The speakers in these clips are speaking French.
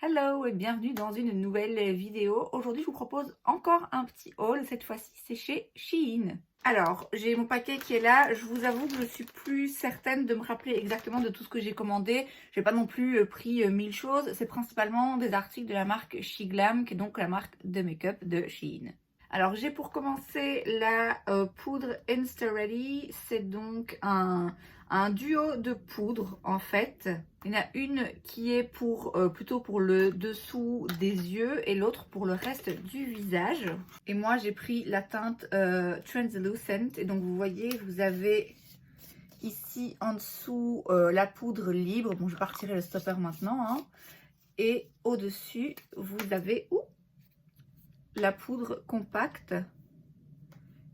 Hello et bienvenue dans une nouvelle vidéo. Aujourd'hui, je vous propose encore un petit haul. Cette fois-ci, c'est chez Shein. Alors, j'ai mon paquet qui est là. Je vous avoue que je suis plus certaine de me rappeler exactement de tout ce que j'ai commandé. J'ai pas non plus pris 1000 choses. C'est principalement des articles de la marque SheGlam, qui est donc la marque de make-up de Shein. Alors, j'ai pour commencer la poudre Insta Ready. C'est donc un duo de poudre en fait. Il y en a une qui est pour plutôt pour le dessous des yeux et l'autre pour le reste du visage. Et moi j'ai pris la teinte Translucent. Et donc vous voyez, vous avez ici en dessous la poudre libre. Bon, je vais pas retirer le stopper maintenant. Hein. Et au-dessus, vous avez la poudre compacte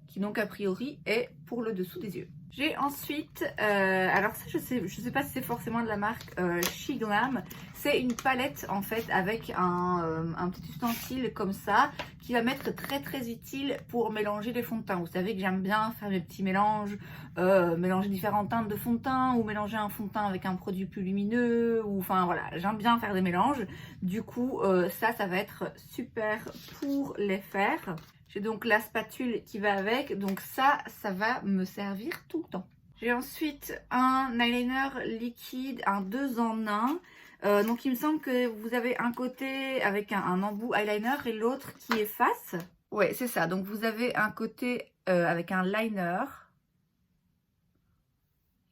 qui donc a priori est pour le dessous des yeux. J'ai ensuite, alors ça je sais pas si c'est forcément de la marque SheGlam, c'est une palette en fait avec un petit ustensile comme ça qui va m'être très utile pour mélanger les fonds de teint. Vous savez que j'aime bien faire mes petits mélanges, mélanger différentes teintes de fond de teint ou mélanger un fond de teint avec un produit plus lumineux, ou enfin voilà, j'aime bien faire des mélanges. Du coup ça va être super pour les faire. J'ai donc la spatule qui va avec, donc ça va me servir tout le temps. J'ai ensuite un eyeliner liquide, un 2 en 1. Donc il me semble que vous avez un côté avec un embout eyeliner et l'autre qui efface. Ouais, c'est ça. Donc vous avez un côté avec un liner.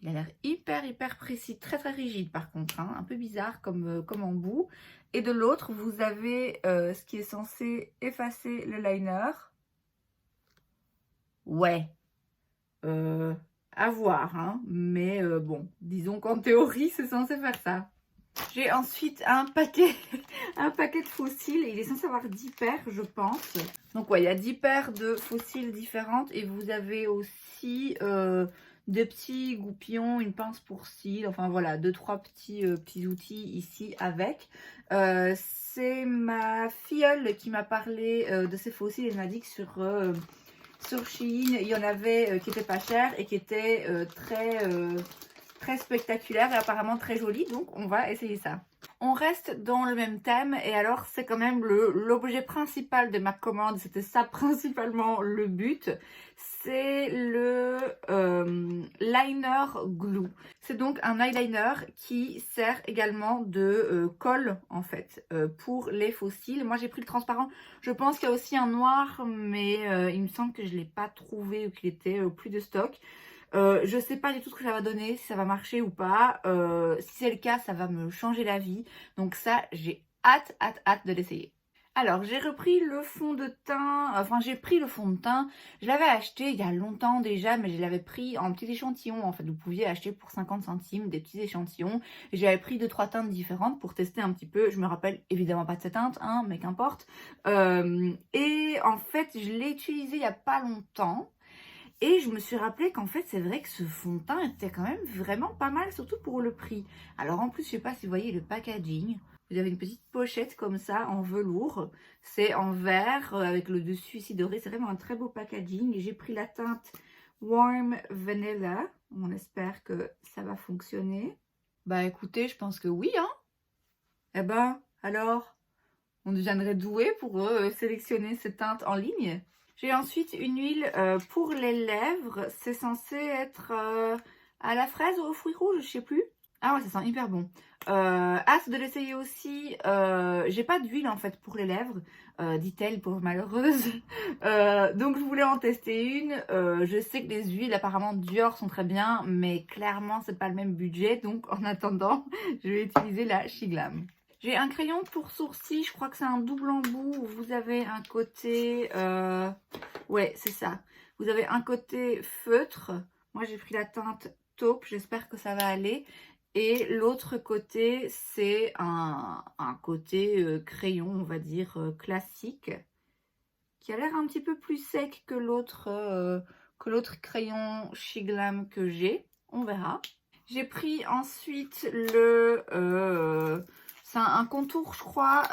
Il a l'air hyper précis, très rigide par contre, hein, un peu bizarre comme embout. Et de l'autre, vous avez ce qui est censé effacer le liner. Ouais, à voir, hein. Mais bon, disons qu'en théorie, c'est censé faire ça. J'ai ensuite un paquet, un paquet de faux cils. Il est censé avoir 10 paires, je pense. Donc ouais, il y a 10 paires de faux cils différentes. Et vous avez aussi des petits goupillons, une pince pour cils. Enfin voilà, 2-3 petits outils ici avec. C'est ma filleule qui m'a parlé de ces faux cils. Elle m'a dit que sur Shein, il y en avait qui étaient pas chers et qui étaient très spectaculaires et apparemment très jolis. Donc, on va essayer ça. On reste dans le même thème et alors c'est quand même l'objet principal de ma commande. C'était ça principalement le but. C'est le liner glue. C'est donc un eyeliner qui sert également de colle en fait pour les faux cils. Moi j'ai pris le transparent. Je pense qu'il y a aussi un noir mais il me semble que je ne l'ai pas trouvé ou qu'il était plus de stock. Je sais pas du tout ce que ça va donner, si ça va marcher ou pas. Si c'est le cas, ça va me changer la vie. Donc ça, j'ai hâte de l'essayer. Alors, j'ai repris le fond de teint, enfin j'ai pris le fond de teint, je l'avais acheté il y a longtemps déjà, mais je l'avais pris en petits échantillons. En fait, vous pouviez acheter pour 50 centimes des petits échantillons. Et j'avais pris 2-3 teintes différentes pour tester un petit peu. Je me rappelle évidemment pas de cette teinte, hein, mais qu'importe. Et en fait, je l'ai utilisé il y a pas longtemps. Et je me suis rappelé qu'en fait, c'est vrai que ce fond de teint était quand même vraiment pas mal, surtout pour le prix. Alors en plus, je sais pas si vous voyez le packaging. Vous avez une petite pochette comme ça en velours. C'est en verre avec le dessus ici doré. C'est vraiment un très beau packaging. J'ai pris la teinte Warm Vanilla. On espère que ça va fonctionner. Bah écoutez, je pense que oui, hein. Eh ben, alors, on deviendrait doué pour sélectionner cette teinte en ligne. J'ai ensuite une huile pour les lèvres. C'est censé être à la fraise ou aux fruits rouges, je sais plus. Ah ouais, ça sent hyper bon. Hâte de l'essayer aussi. J'ai pas d'huile en fait pour les lèvres, dit-elle pour malheureuse. Donc je voulais en tester une. Je sais que les huiles apparemment Dior sont très bien, mais clairement c'est pas le même budget. Donc en attendant, je vais utiliser la SheGlam. J'ai un crayon pour sourcils, je crois que c'est un double embout où vous avez un côté... ouais, c'est ça. Vous avez un côté feutre. Moi, j'ai pris la teinte taupe, j'espère que ça va aller. Et l'autre côté, c'est un côté crayon, on va dire, classique, qui a l'air un petit peu plus sec que l'autre crayon SheGlam que j'ai. On verra. J'ai pris ensuite c'est un contour, je crois,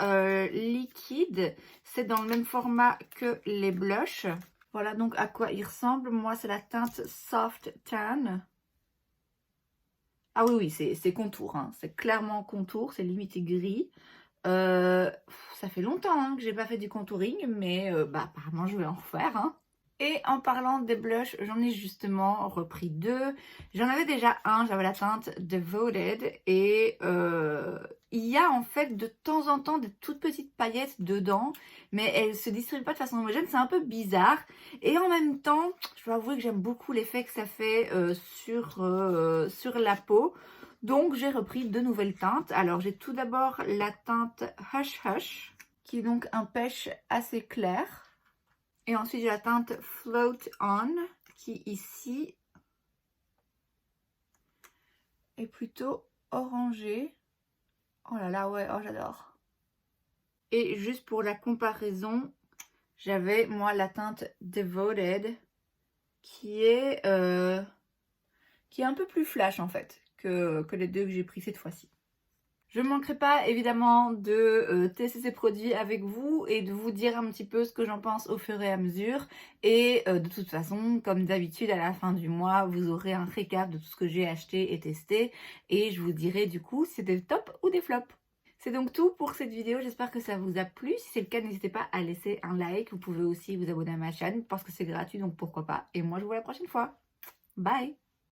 liquide. C'est dans le même format que les blushs. Voilà donc à quoi il ressemble. Moi, c'est la teinte Soft Tan. Ah oui, c'est contour. Hein. C'est clairement contour. C'est limite gris. Ça fait longtemps hein, que j'ai pas fait du contouring, mais apparemment je vais en refaire. Hein. Et en parlant des blushs, j'en ai justement repris 2. J'en avais déjà un, j'avais la teinte Devoted. Et il y a en fait de temps en temps des toutes petites paillettes dedans. Mais elles se distribuent pas de façon homogène, c'est un peu bizarre. Et en même temps, je dois avouer que j'aime beaucoup l'effet que ça fait sur la peau. Donc j'ai repris 2 nouvelles teintes. Alors j'ai tout d'abord la teinte Hush Hush, qui est donc un pêche assez clair. Et ensuite, j'ai la teinte Float On, qui ici est plutôt orangée. Oh là là, ouais, oh j'adore. Et juste pour la comparaison, j'avais moi la teinte Devoted, qui est un peu plus flash en fait, que les 2 que j'ai pris cette fois-ci. Je ne manquerai pas évidemment de tester ces produits avec vous et de vous dire un petit peu ce que j'en pense au fur et à mesure. Et de toute façon, comme d'habitude, à la fin du mois, vous aurez un récap de tout ce que j'ai acheté et testé. Et je vous dirai du coup si c'est des tops ou des flops. C'est donc tout pour cette vidéo, j'espère que ça vous a plu. Si c'est le cas, n'hésitez pas à laisser un like. Vous pouvez aussi vous abonner à ma chaîne parce que c'est gratuit, donc pourquoi pas. Et moi, je vous vois la prochaine fois. Bye!